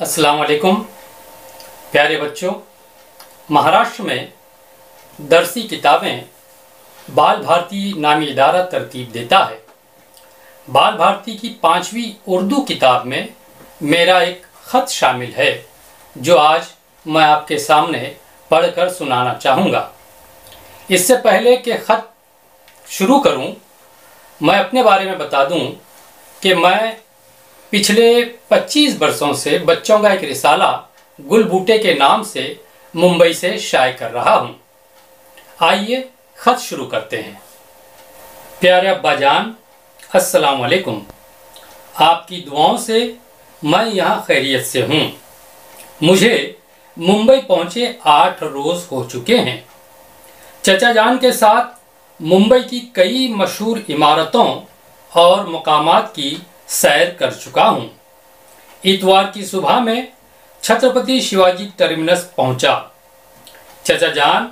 अस्सलाम वालेकुम प्यारे बच्चों। महाराष्ट्र में दरसी किताबें बाल भारती नामी इदारा तरतीब देता है। बाल भारती की 5वीं उर्दू किताब में मेरा एक ख़त शामिल है जो आज मैं आपके सामने पढ़कर सुनाना चाहूँगा। इससे पहले कि ख़त शुरू करूँ, मैं अपने बारे में बता दूँ कि मैं पिछले 25 वर्षों से बच्चों का एक रिसाला गुल बूटे के नाम से मुंबई से शाये कर रहा हूँ। आइए ख़त शुरू करते हैं। प्यारे अब्बा जान, अस्सलाम वालेकुम। आपकी दुआओं से मैं यहाँ खैरियत से हूँ। मुझे मुंबई पहुँचे 8 रोज़ हो चुके हैं। चचा जान के साथ मुंबई की कई मशहूर इमारतों और मकामात की सैर कर चुका हूँ। इतवार की सुबह में छत्रपति शिवाजी टर्मिनस पहुँचा। चचा जान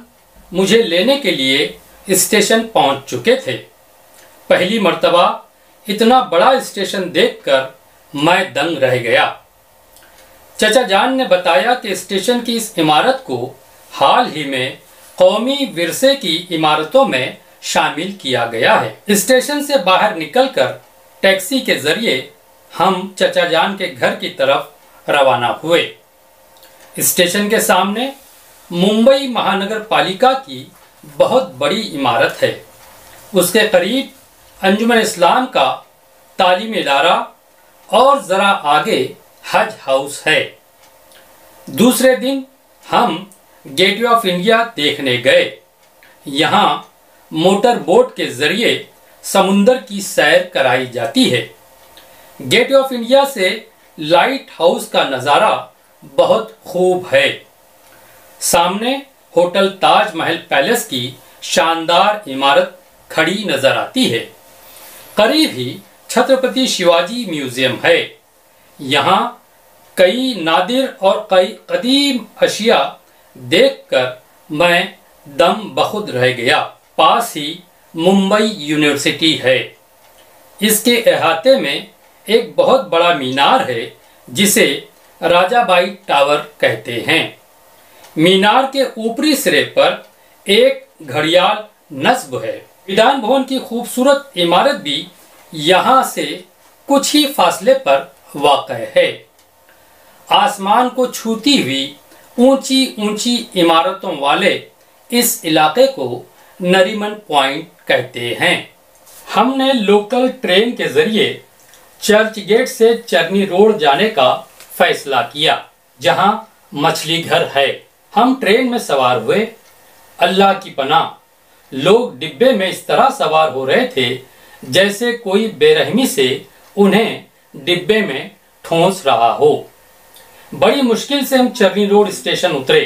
मुझे लेने के लिए स्टेशन पहुँच चुके थे। पहली मर्तबा इतना बड़ा स्टेशन देखकर मैं दंग रह गया। चचा जान ने बताया कि स्टेशन की इस इमारत को हाल ही में कौमी विरसे की इमारतों में शामिल किया गया है। स्टेशन से बाहर निकलकर टैक्सी के जरिए हम चचा जान के घर की तरफ रवाना हुए। स्टेशन के सामने मुंबई महानगर पालिका की बहुत बड़ी इमारत है। उसके करीब अंजुमन इस्लाम का तालीमी इदारा और ज़रा आगे हज हाउस है। दूसरे दिन हम गेटवे ऑफ इंडिया देखने गए। यहाँ मोटर बोट के जरिए समुंदर की सैर कराई जाती है। गेटवे ऑफ इंडिया से लाइट हाउस का नज़ारा बहुत खूब है। सामने होटल ताज महल पैलेस की शानदार इमारत खड़ी नजर आती है। करीब ही छत्रपति शिवाजी म्यूजियम है। यहाँ कई नादिर और कई कदीम अशिया देखकर मैं दम बखुद रह गया। पास ही मुंबई यूनिवर्सिटी है। इसके अहाते में एक बहुत बड़ा मीनार है जिसे राजाबाई टावर कहते हैं। मीनार के ऊपरी सिरे पर एक घड़ियाल नस्ब है। विधान भवन की खूबसूरत इमारत भी यहाँ से कुछ ही फासले पर वाक़ है। आसमान को छूती हुई ऊंची ऊंची इमारतों वाले इस इलाके को नरीमन पॉइंट कहते हैं। हमने लोकल ट्रेन के जरिए चर्च गेट से चरनी रोड जाने का फैसला किया, जहां मछली घर है। हम ट्रेन में सवार हुए। अल्लाह की पनाह, लोग डिब्बे में इस तरह सवार हो रहे थे जैसे कोई बेरहमी से उन्हें डिब्बे में ठोंस रहा हो। बड़ी मुश्किल से हम चरनी रोड स्टेशन उतरे।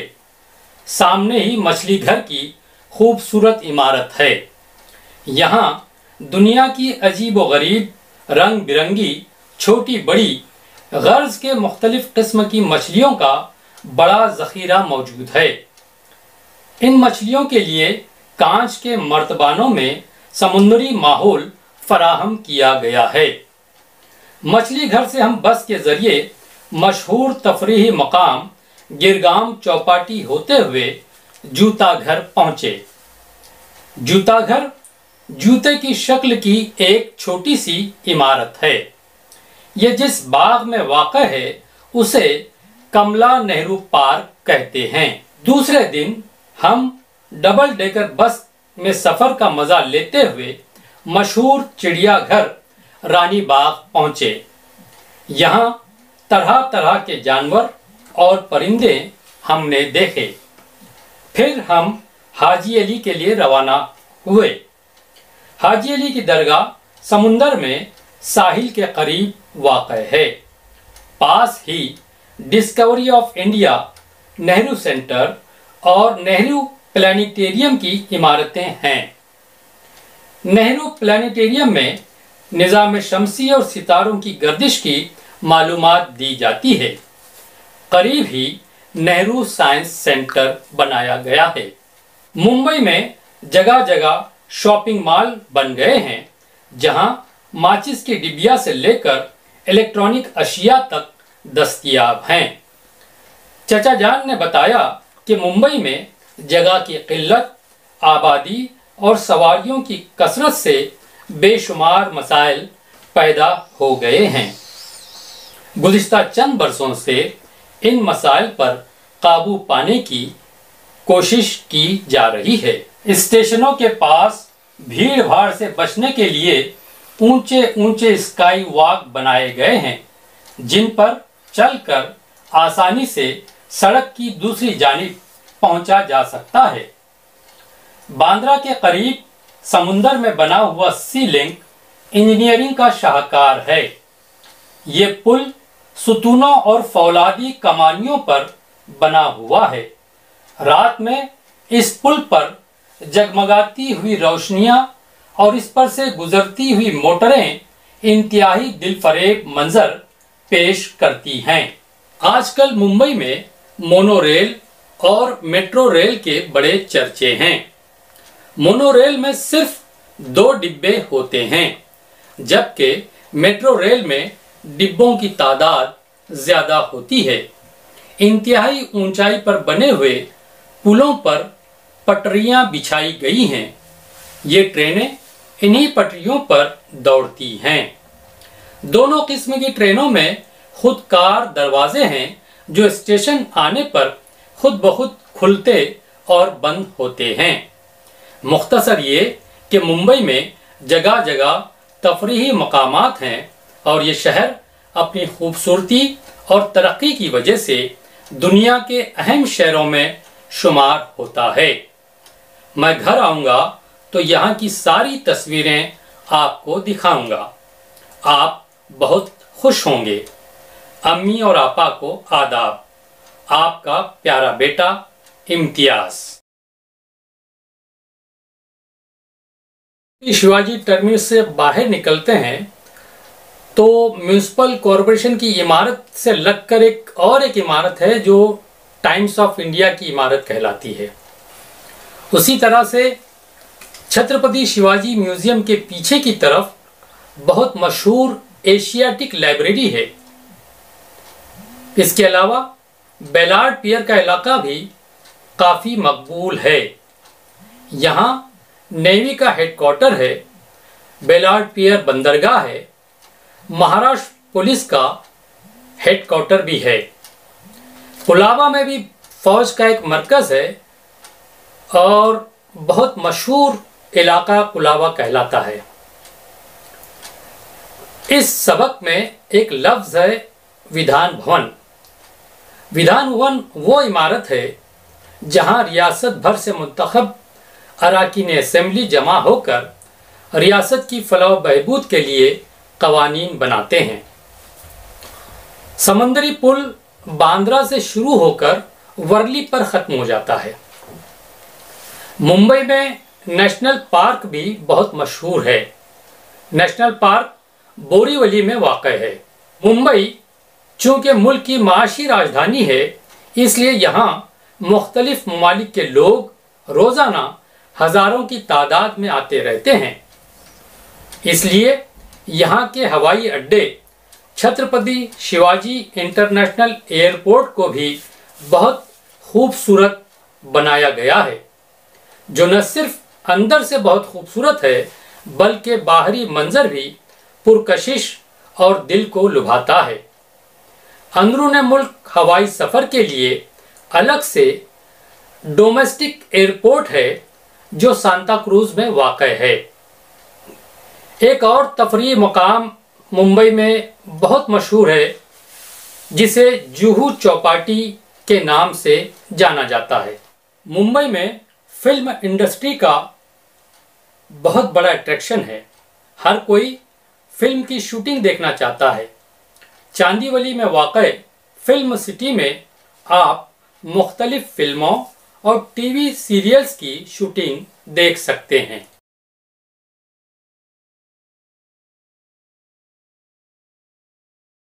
सामने ही मछली घर की खूबसूरत इमारत है। यहाँ दुनिया की अजीब व गरीब, रंग बिरंगी, छोटी बड़ी गर्ज के मुख्तलिफ किस्म की मछलियों का बड़ा जखीरा मौजूद है। इन मछलियों के लिए कांच के मर्तबानों में समुद्री माहौल फराहम किया गया है। मछली घर से हम बस के जरिए मशहूर तफरीही मकाम गिरगाम चौपाटी होते हुए जूता घर पहुंचे। जूता घर जूते की शक्ल की एक छोटी सी इमारत है। ये जिस बाग में वाक़ है उसे कमला नेहरू पार्क कहते हैं। दूसरे दिन हम डबल डेकर बस में सफर का मजा लेते हुए मशहूर चिड़ियाघर रानी बाग पहुंचे। यहाँ तरह तरह के जानवर और परिंदे हमने देखे। फिर हम हाजी अली के लिए रवाना हुए। हाजी अली की दरगाह समुंदर में साहिल के करीब वाक़ है। पास ही Discovery of India, Nehru centre और नेहरू प्लानिटेरियम की इमारतें हैं। नेहरू प्लानिटेरियम में निज़ाम शमसी और सितारों की गर्दिश की मालूमात दी जाती है। करीब ही नेहरू साइंस सेंटर बनाया गया है। मुंबई में जगह जगह शॉपिंग मॉल बन गए हैं, जहां माचिस की डिबिया से लेकर इलेक्ट्रॉनिक अशिया तक दस्तयाब हैं। चचा जान ने बताया कि मुंबई में जगह की किल्लत, आबादी और सवारियों की कसरत से बेशुमार मसाइल पैदा हो गए हैं। गुज़िश्ता चंद बरसों से इन मसाइल पर काबू पाने की कोशिश की जा रही है। स्टेशनों के पास भीड़ भाड़ से बचने के लिए ऊंचे ऊंचे स्काई वॉक बनाए गए हैं, जिन पर चलकर आसानी से सड़क की दूसरी जानिब पहुंचा जा सकता है। बांद्रा के करीब समुंदर में बना हुआ सी लिंक इंजीनियरिंग का शाहकार है। ये पुल सुतूनों और फौलादी कमानियों पर बना हुआ है। रात में इस पुल पर जगमगाती हुई रोशनियां और इस पर से गुजरती हुई मोटरें इंतहाई दिलफरेब मंजर पेश करती हैं। आजकल मुंबई में मोनोरेल और मेट्रो रेल के बड़े चर्चे हैं। मोनोरेल में सिर्फ 2 डिब्बे होते हैं, जबकि मेट्रो रेल में डिब्बों की तादाद ज्यादा होती है। इंतहाई ऊंचाई पर बने हुए पुलों पर पटरियां बिछाई गई हैं। ये ट्रेनें इन्हीं पटरियों पर दौड़ती हैं। दोनों किस्म की ट्रेनों में खुदकार दरवाजे हैं, जो स्टेशन आने पर खुद ब खुद खुलते और बंद होते हैं। मुख्तसर ये कि मुंबई में जगह जगह तफरीही मकामात हैं और ये शहर अपनी खूबसूरती और तरक्की की वजह से दुनिया के अहम शहरों में शुमार होता है। मैं घर आऊँगा तो यहाँ की सारी तस्वीरें आपको दिखाऊंगा। आप बहुत खुश होंगे। अम्मी और आपा को आदाब। आपका प्यारा बेटा इम्तियाज। शिवाजी टर्मिनस से बाहर निकलते हैं तो म्यूनिसिपल कॉरपोरेशन की इमारत से लगकर एक इमारत है जो टाइम्स ऑफ इंडिया की इमारत कहलाती है। उसी तरह से छत्रपति शिवाजी म्यूजियम के पीछे की तरफ बहुत मशहूर एशियाटिक लाइब्रेरी है। इसके अलावा बेलार्ड पियर का इलाका भी काफ़ी मकबूल है। यहाँ नेवी का हेडक्वार्टर है। बेलार्ड पियर बंदरगाह है। महाराष्ट्र पुलिस का हेडक्वार्टर भी है। कुलाबा में भी फौज का एक मरकज़ है और बहुत मशहूर इलाका कुलाबा कहलाता है। इस सबक में एक लफ्ज़ है विधान भवन। विधान भवन वो इमारत है जहां रियासत भर से मुंतखब अरकान असेंबली जमा होकर रियासत की फलाह व बहबूद के लिए कवानीन बनाते हैं। समंदरी पुल बांद्रा से शुरू होकर वर्ली पर ख़त्म हो जाता है। मुंबई में नेशनल पार्क भी बहुत मशहूर है। नेशनल पार्क बोरीवली में वाक़ है। मुंबई चूँकि मुल्क की माशी राजधानी है, इसलिए यहाँ मुख्तलिफ ममालिक के लोग रोज़ाना हज़ारों की तादाद में आते रहते हैं। इसलिए यहाँ के हवाई अड्डे छत्रपति शिवाजी इंटरनेशनल एयरपोर्ट को भी बहुत खूबसूरत बनाया गया है, जो न सिर्फ अंदर से बहुत खूबसूरत है बल्कि बाहरी मंजर भी पुरकशिश और दिल को लुभाता है। अंदरूने मुल्क हवाई सफ़र के लिए अलग से डोमेस्टिक एयरपोर्ट है जो सांता क्रूज में वाक़ है। एक और तफरीही मकाम मुंबई में बहुत मशहूर है जिसे जुहू चौपाटी के नाम से जाना जाता है। मुंबई में फिल्म इंडस्ट्री का बहुत बड़ा अट्रैक्शन है। हर कोई फिल्म की शूटिंग देखना चाहता है। चांदीवली में वाक़ फिल्म सिटी में आप मुख्तलिफ फिल्मों और टीवी सीरियल्स की शूटिंग देख सकते हैं।